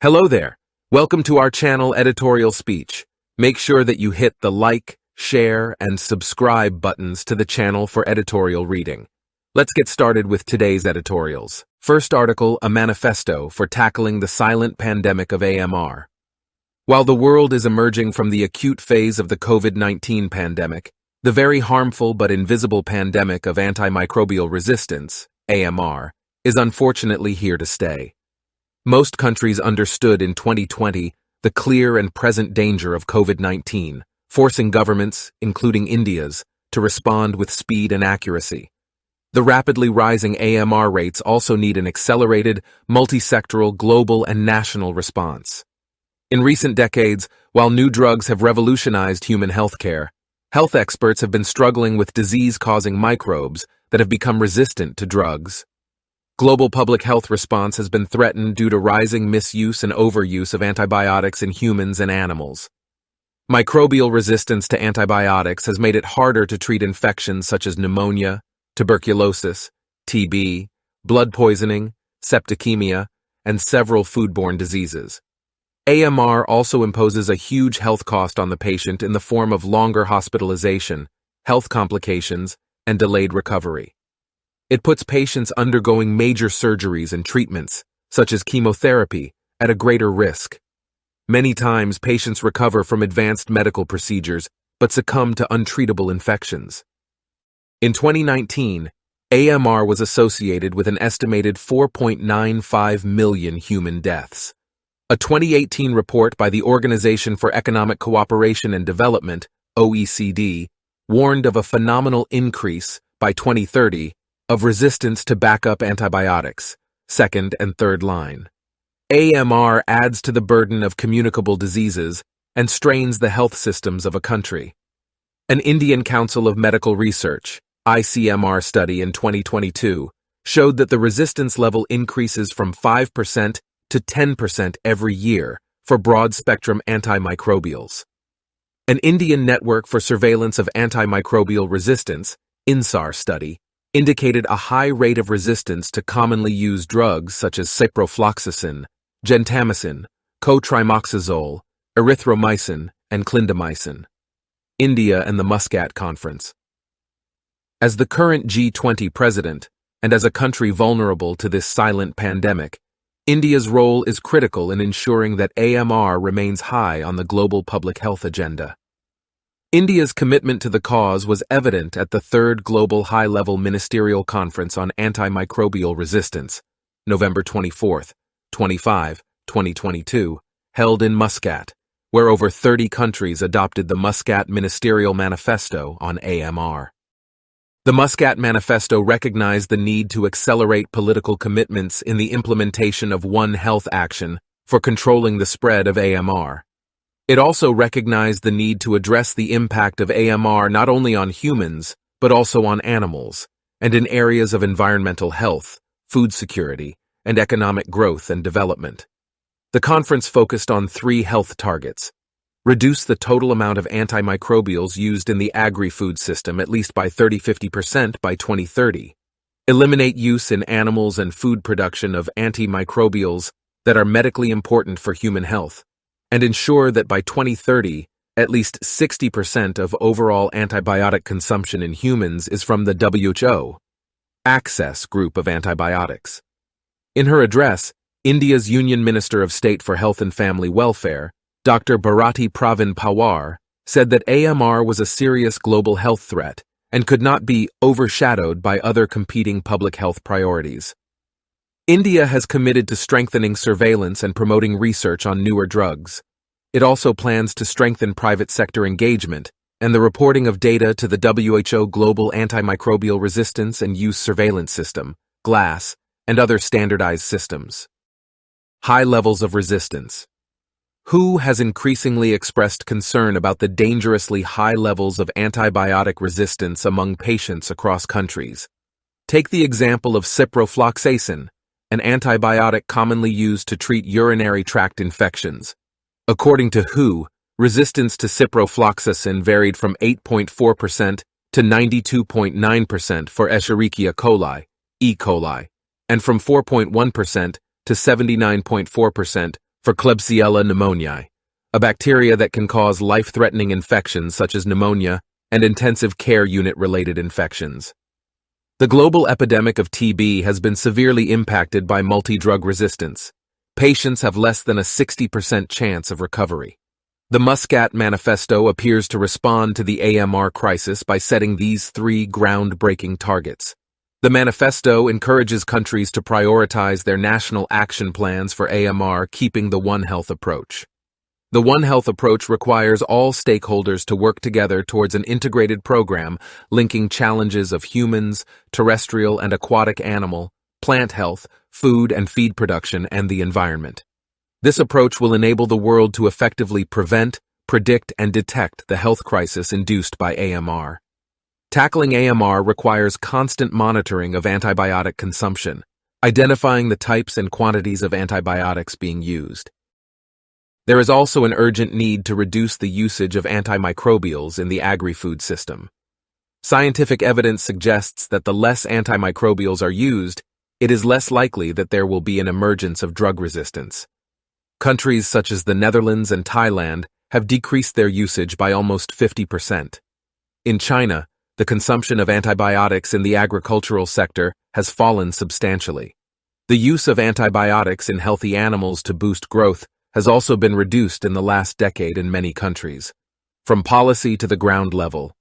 Hello there. Welcome to our channel EditorialSpeech. Make sure that you hit the like, share, and subscribe buttons to the channel for editorial reading. Let's get started with today's editorials. First article, a manifesto for tackling the silent pandemic of AMR. While the world is emerging from the acute phase of the COVID-19 pandemic, the very harmful but invisible pandemic of antimicrobial resistance, AMR, is unfortunately here to stay. Most countries understood in 2020 the clear and present danger of COVID-19, forcing governments, including India's, to respond with speed and accuracy. The rapidly rising AMR rates also need an accelerated, multi-sectoral, global, and national response. In recent decades, while new drugs have revolutionized human healthcare, health experts have been struggling with disease-causing microbes that have become resistant to drugs. Global public health response has been threatened due to rising misuse and overuse of antibiotics in humans and animals. Microbial resistance to antibiotics has made it harder to treat infections such as pneumonia, tuberculosis, TB, blood poisoning, septicemia, and several foodborne diseases. AMR also imposes a huge health cost on the patient in the form of longer hospitalization, health complications, and delayed recovery. It puts patients undergoing major surgeries and treatments, such as chemotherapy, at a greater risk. Many times, patients recover from advanced medical procedures but succumb to untreatable infections. In 2019, AMR was associated with an estimated 4.95 million human deaths. A 2018 report by the Organization for Economic Cooperation and Development, OECD, warned of a phenomenal increase by 2030 of resistance to backup antibiotics, second and third line. AMR adds to the burden of communicable diseases and strains the health systems of a country. An Indian Council of Medical Research, ICMR study in 2022 showed that the resistance level increases from 5% to 10% every year for broad-spectrum antimicrobials. An Indian Network for Surveillance of Antimicrobial Resistance, INSAR study, indicated a high rate of resistance to commonly used drugs such as ciprofloxacin, gentamicin, cotrimoxazole, erythromycin, and clindamycin. India and the Muscat Conference. As the current G20 president, and as a country vulnerable to this silent pandemic, India's role is critical in ensuring that AMR remains high on the global public health agenda. India's commitment to the cause was evident at the third Global High-Level Ministerial Conference on Antimicrobial Resistance, November 24, 25, 2022, held in Muscat, where over 30 countries adopted the Muscat Ministerial Manifesto on AMR. The Muscat Manifesto recognized the need to accelerate political commitments in the implementation of One Health action for controlling the spread of AMR. It also recognized the need to address the impact of AMR not only on humans, but also on animals, and in areas of environmental health, food security, and economic growth and development. The conference focused on 3 health targets: reduce the total amount of antimicrobials used in the agri-food system at least by 30–50% by 2030, eliminate use in animals and food production of antimicrobials that are medically important for human health, and ensure that by 2030, at least 60% of overall antibiotic consumption in humans is from the WHO Access group of antibiotics. In her address, India's Union Minister of State for Health and Family Welfare, Dr. Bharati Pravin Pawar, said that AMR was a serious global health threat and could not be overshadowed by other competing public health priorities. India has committed to strengthening surveillance and promoting research on newer drugs. It also plans to strengthen private sector engagement and the reporting of data to the WHO Global Antimicrobial Resistance and Use Surveillance System, GLASS, and other standardized systems. High levels of resistance. WHO has increasingly expressed concern about the dangerously high levels of antibiotic resistance among patients across countries. Take the example of ciprofloxacin, an antibiotic commonly used to treat urinary tract infections. According to WHO, resistance to ciprofloxacin varied from 8.4% to 92.9% for Escherichia coli, E. coli, and from 4.1% to 79.4% for Klebsiella pneumoniae, a bacteria that can cause life-threatening infections such as pneumonia and intensive care unit-related infections. The global epidemic of TB has been severely impacted by multi-drug resistance. Patients have less than a 60% chance of recovery. The Muscat Manifesto appears to respond to the AMR crisis by setting these three groundbreaking targets. The manifesto encourages countries to prioritize their national action plans for AMR, keeping the One Health approach. The One Health approach requires all stakeholders to work together towards an integrated program linking challenges of humans, terrestrial and aquatic animal, plant health, food and feed production, and the environment. This approach will enable the world to effectively prevent, predict, and detect the health crisis induced by AMR. Tackling AMR requires constant monitoring of antibiotic consumption, identifying the types and quantities of antibiotics being used. There is also an urgent need to reduce the usage of antimicrobials in the agri-food system. Scientific evidence suggests that the less antimicrobials are used, it is less likely that there will be an emergence of drug resistance. Countries such as the Netherlands and Thailand have decreased their usage by almost 50%. In China, the consumption of antibiotics in the agricultural sector has fallen substantially. The use of antibiotics in healthy animals to boost growth has also been reduced in the last decade in many countries, from policy to the ground level.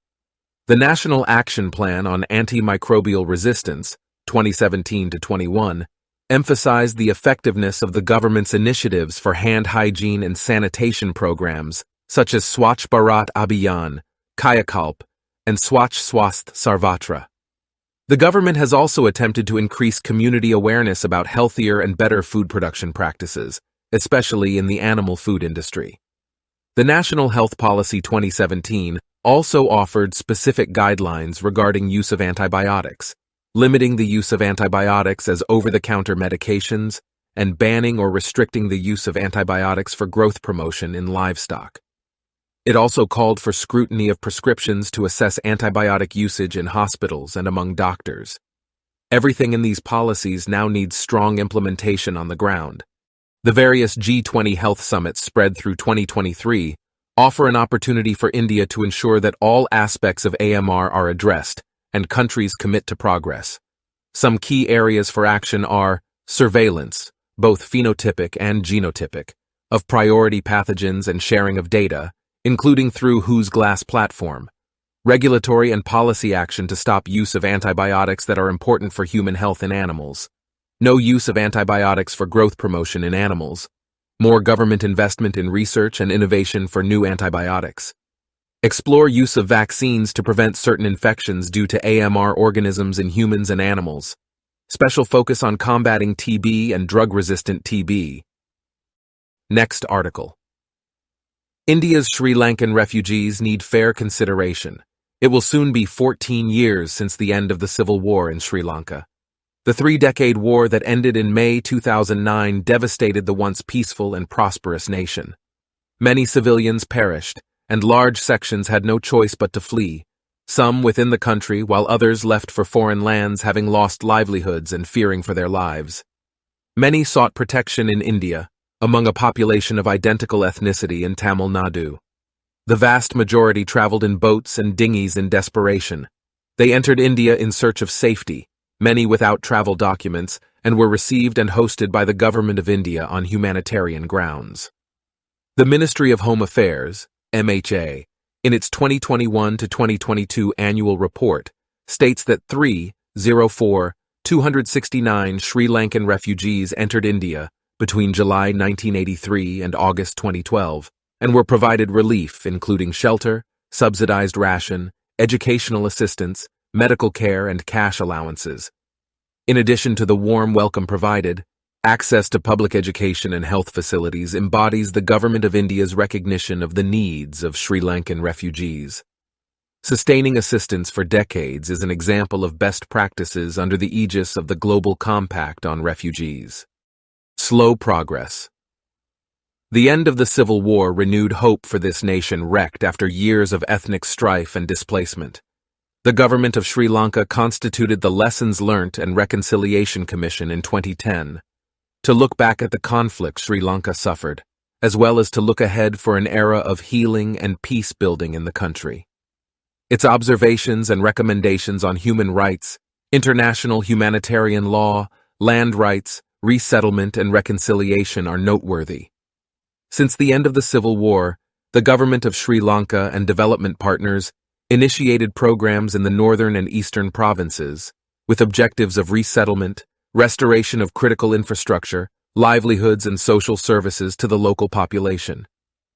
The National Action Plan on Antimicrobial Resistance, 2017-21, emphasized the effectiveness of the government's initiatives for hand hygiene and sanitation programs, such as Swachh Bharat Abhiyan, Kayakalp, and Swachh Swasth Sarvatra. The government has also attempted to increase community awareness about healthier and better food production practices, especially in the animal food industry. The National Health Policy 2017 also offered specific guidelines regarding use of antibiotics, limiting the use of antibiotics as over-the-counter medications and banning or restricting the use of antibiotics for growth promotion in livestock. It also called for scrutiny of prescriptions to assess antibiotic usage in hospitals and among doctors. Everything in these policies now needs strong implementation on the ground. The various G20 health summits spread through 2023 offer an opportunity for India to ensure that all aspects of AMR are addressed and countries commit to progress. Some key areas for action are surveillance, both phenotypic and genotypic, of priority pathogens and sharing of data, including through WHO's Glass platform, regulatory and policy action to stop use of antibiotics that are important for human health in animals, no use of antibiotics for growth promotion in animals, more government investment in research and innovation for new antibiotics. Explore use of vaccines to prevent certain infections due to AMR organisms in humans and animals. Special focus on combating TB and drug-resistant TB. Next article. India's Sri Lankan refugees need fair consideration. It will soon be 14 years since the end of the civil war in Sri Lanka. The three-decade war that ended in May 2009 devastated the once peaceful and prosperous nation. Many civilians perished, and large sections had no choice but to flee, some within the country while others left for foreign lands having lost livelihoods and fearing for their lives. Many sought protection in India, among a population of identical ethnicity in Tamil Nadu. The vast majority traveled in boats and dinghies in desperation. They entered India in search of safety, many without travel documents, and were received and hosted by the Government of India on humanitarian grounds. The Ministry of Home Affairs, MHA, in its 2021 to 2022 annual report, states that 269 Sri Lankan refugees entered India between July 1983 and August 2012, and were provided relief including shelter, subsidized ration, educational assistance, medical care, and cash allowances. In addition to the warm welcome provided, access to public education and health facilities embodies the Government of India's recognition of the needs of Sri Lankan refugees. Sustaining assistance for decades is an example of best practices under the aegis of the Global Compact on Refugees. Slow progress. The end of the Civil War renewed hope for this nation wrecked after years of ethnic strife and displacement. The government of Sri Lanka constituted the Lessons Learnt and Reconciliation Commission in 2010. to look back at the conflict Sri Lanka suffered, as well as to look ahead for an era of healing and peace-building in the country. Its observations and recommendations on human rights, international humanitarian law, land rights, resettlement, and reconciliation are noteworthy. Since the end of the Civil War, the government of Sri Lanka and development partners initiated programs in the northern and eastern provinces with objectives of resettlement, restoration of critical infrastructure, livelihoods, and social services to the local population.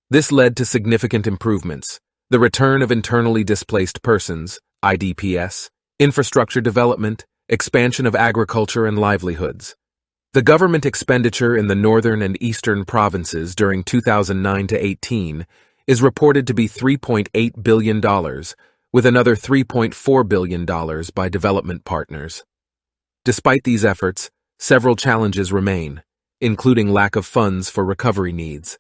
This led to significant improvements: the return of internally displaced persons, IDPs, infrastructure development, expansion of agriculture and livelihoods. The government expenditure in the northern and eastern provinces during 2009-18 is reported to be $3.8 billion, with another $3.4 billion by development partners. Despite these efforts, several challenges remain, including lack of funds for recovery needs.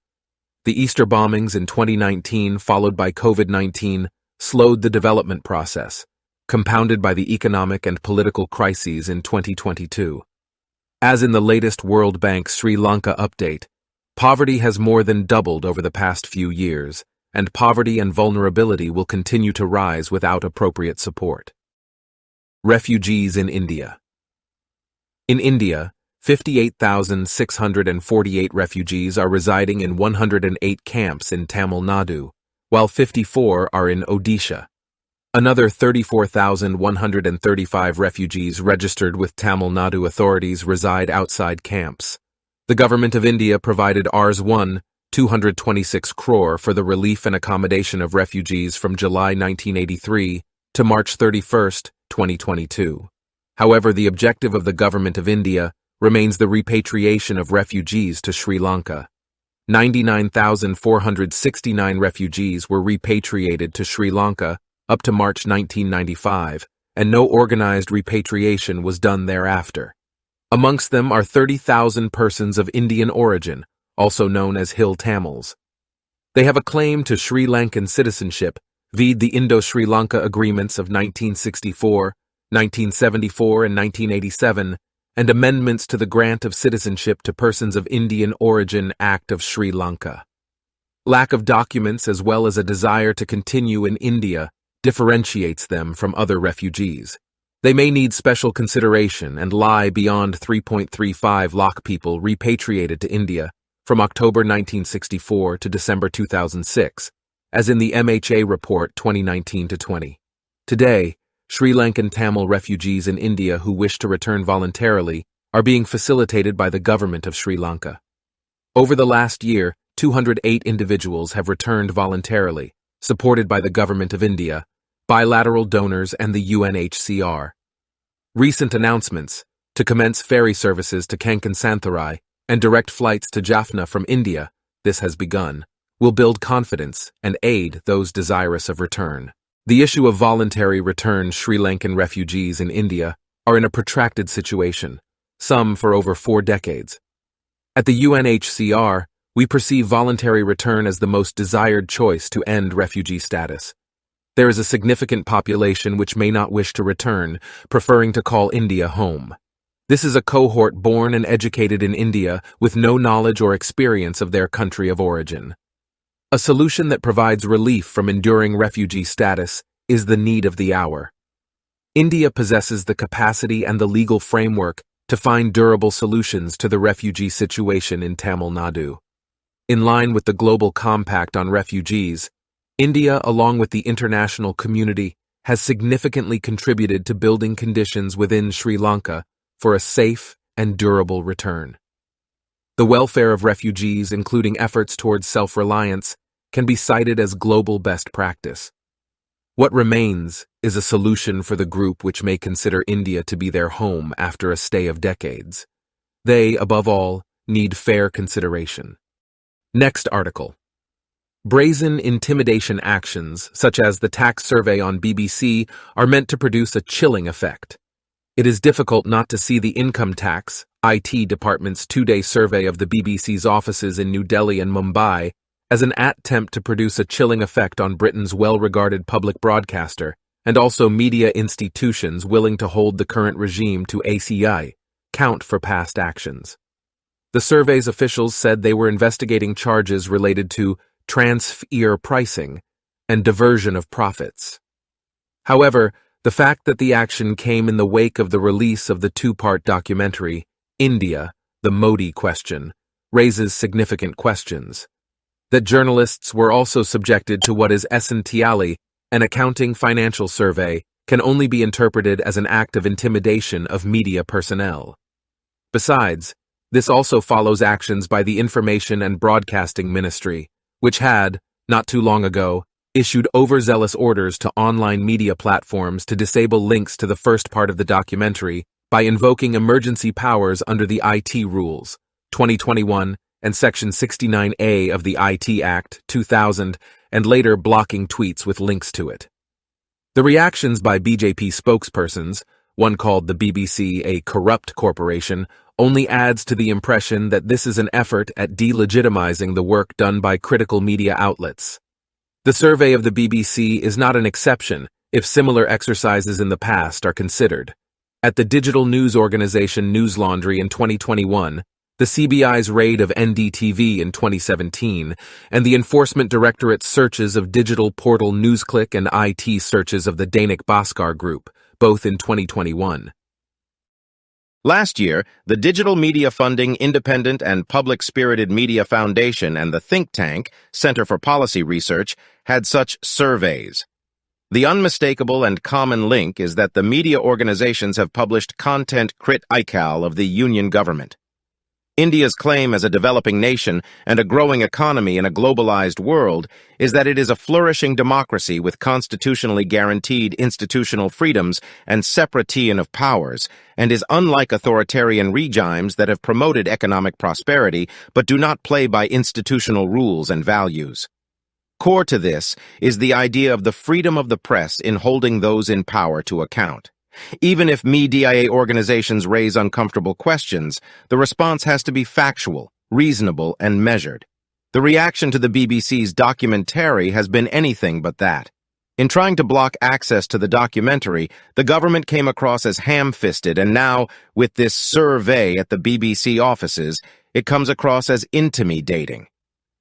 The Easter bombings in 2019, followed by COVID-19, slowed the development process, compounded by the economic and political crises in 2022. As in the latest World Bank Sri Lanka update, poverty has more than doubled over the past few years, and poverty and vulnerability will continue to rise without appropriate support. Refugees in India. In India, 58,648 refugees are residing in 108 camps in Tamil Nadu, while 54 are in Odisha. Another 34,135 refugees registered with Tamil Nadu authorities reside outside camps. The Government of India provided Rs. 226 crore for the relief and accommodation of refugees from July 1983 to March 31, 2022. However, the objective of the Government of India remains the repatriation of refugees to Sri Lanka. 99,469 refugees were repatriated to Sri Lanka up to March 1995, and no organized repatriation was done thereafter. Amongst them are 30,000 persons of Indian origin, also known as Hill Tamils. They have a claim to Sri Lankan citizenship via the Indo-Sri Lanka Agreements of 1964, 1974, and 1987, and amendments to the Grant of Citizenship to Persons of Indian Origin Act of Sri Lanka. Lack of documents as well as a desire to continue in India differentiates them from other refugees. They may need special consideration and lie beyond 3.35 lakh people repatriated to India from October 1964 to December 2006, as in the MHA Report 2019-20. Today, Sri Lankan Tamil refugees in India who wish to return voluntarily are being facilitated by the government of Sri Lanka. Over the last year, 208 individuals have returned voluntarily, supported by the Government of India, bilateral donors, and the UNHCR. Recent announcements to commence ferry services to Kankansantharai and direct flights to Jaffna from India, this has begun, will build confidence and aid those desirous of return. The issue of voluntary return Sri Lankan refugees in India are in a protracted situation, some for over 4 decades. At the UNHCR, we perceive voluntary return as the most desired choice to end refugee status. There is a significant population which may not wish to return, preferring to call India home. This is a cohort born and educated in India with no knowledge or experience of their country of origin. A solution that provides relief from enduring refugee status is the need of the hour. India possesses the capacity and the legal framework to find durable solutions to the refugee situation in Tamil Nadu. In line with the Global Compact on Refugees, India, along with the international community, has significantly contributed to building conditions within Sri Lanka for a safe and durable return. The welfare of refugees, including efforts towards self-reliance, can be cited as global best practice. What remains is a solution for the group which may consider India to be their home after a stay of decades. They, above all, need fair consideration. Next article. Brazen intimidation actions, such as the tax survey on BBC, are meant to produce a chilling effect. It is difficult not to see the Income Tax, IT Department's 2-day survey of the BBC's offices in New Delhi and Mumbai as an attempt to produce a chilling effect on Britain's well-regarded public broadcaster and also media institutions willing to hold the current regime to ACI, count for past actions. The survey's officials said they were investigating charges related to transfer pricing and diversion of profits. However, the fact that the action came in the wake of the release of the two-part documentary, India, the Modi Question, raises significant questions. That journalists were also subjected to what is essentially an accounting financial survey can only be interpreted as an act of intimidation of media personnel. Besides, this also follows actions by the Information and Broadcasting Ministry, which had, not too long ago, issued overzealous orders to online media platforms to disable links to the first part of the documentary by invoking emergency powers under the IT Rules, 2021, and Section 69A of the IT Act, 2000, and later blocking tweets with links to it. The reactions by BJP spokespersons, one called the BBC a corrupt corporation, only adds to the impression that this is an effort at delegitimizing the work done by critical media outlets. The survey of the BBC is not an exception if similar exercises in the past are considered. At the digital news organization News Laundry in 2021, the CBI's raid of NDTV in 2017, and the Enforcement Directorate's searches of digital portal NewsClick and IT searches of the Danic Bhaskar Group, both in 2021. Last year, the Digital Media Funding Independent and Public-Spirited Media Foundation and the think tank, Center for Policy Research, had such surveys. The unmistakable and common link is that the media organizations have published content critical of the union government. India's claim as a developing nation and a growing economy in a globalized world is that it is a flourishing democracy with constitutionally guaranteed institutional freedoms and separation of powers, and is unlike authoritarian regimes that have promoted economic prosperity but do not play by institutional rules and values. Core to this is the idea of the freedom of the press in holding those in power to account. Even if media organizations raise uncomfortable questions, the response has to be factual, reasonable, and measured. The reaction to the BBC's documentary has been anything but that. In trying to block access to the documentary, the government came across as ham-fisted, and now, with this survey at the BBC offices, it comes across as intimidating.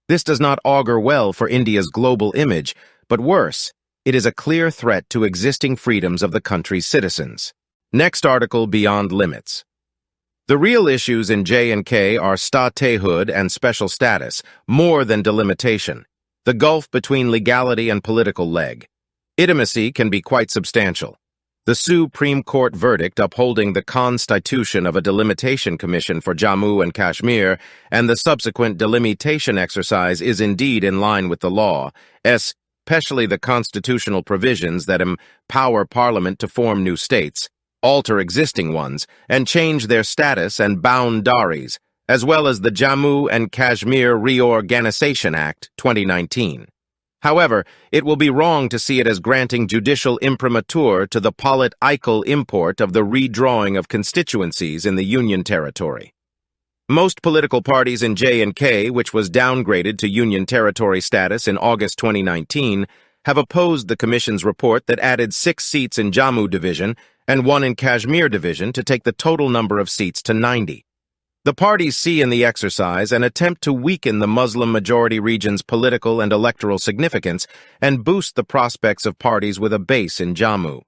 This does not augur well for India's global image, but worse, it is a clear threat to existing freedoms of the country's citizens. Next article, Beyond Limits. The real issues in J&K are statehood and special status, more than delimitation. The gulf between legality and political leg. Intimacy can be quite substantial. The Supreme Court verdict upholding the constitution of a delimitation commission for Jammu and Kashmir and the subsequent delimitation exercise is indeed in line with the law, especially the constitutional provisions that empower Parliament to form new states, alter existing ones, and change their status and boundaries, as well as the Jammu and Kashmir Reorganization Act, 2019. However, it will be wrong to see it as granting judicial imprimatur to the political import of the redrawing of constituencies in the Union territory. Most political parties in J&K, which was downgraded to Union territory status in August 2019, have opposed the Commission's report that added 6 seats in Jammu Division and 1 in Kashmir Division to take the total number of seats to 90. The parties see in the exercise an attempt to weaken the Muslim-majority region's political and electoral significance and boost the prospects of parties with a base in Jammu.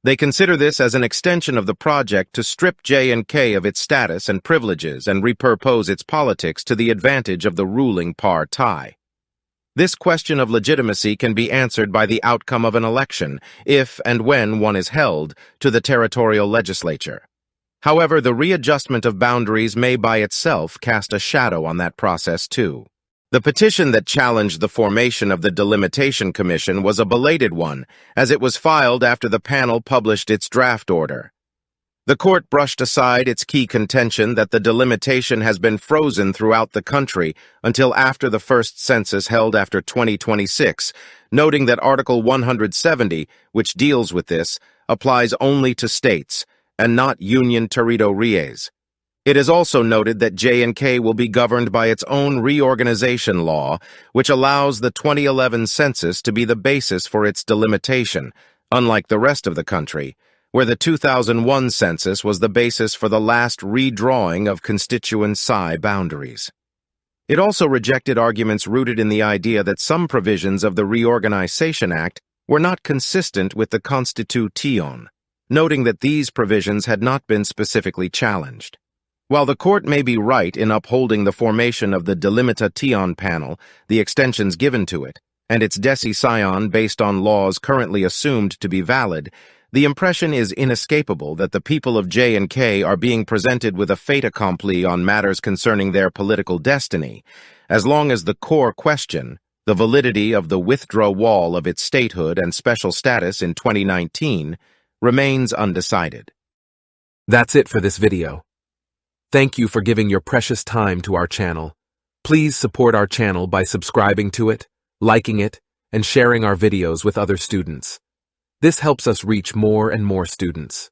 They consider this as an extension of the project to strip J&K of its status and privileges and repurpose its politics to the advantage of the ruling party. This question of legitimacy can be answered by the outcome of an election, if and when one is held, to the territorial legislature. However, the readjustment of boundaries may by itself cast a shadow on that process too. The petition that challenged the formation of the Delimitation Commission was a belated one, as it was filed after the panel published its draft order. The court brushed aside its key contention that the delimitation has been frozen throughout the country until after the first census held after 2026, noting that Article 170, which deals with this, applies only to states, and not union territories. It is also noted that J&K will be governed by its own reorganization law, which allows the 2011 census to be the basis for its delimitation, unlike the rest of the country, where the 2001 census was the basis for the last redrawing of constituent PSI boundaries. It also rejected arguments rooted in the idea that some provisions of the Reorganization Act were not consistent with the Constitution, noting that these provisions had not been specifically challenged. While the court may be right in upholding the formation of the Delimitation Panel, the extensions given to it, and its decision based on laws currently assumed to be valid, the impression is inescapable that the people of J&K are being presented with a fait accompli on matters concerning their political destiny, as long as the core question, the validity of the withdrawal of its statehood and special status in 2019, remains undecided. That's it for this video. Thank you for giving your precious time to our channel. Please support our channel by subscribing to it, liking it, and sharing our videos with other students. This helps us reach more and more students.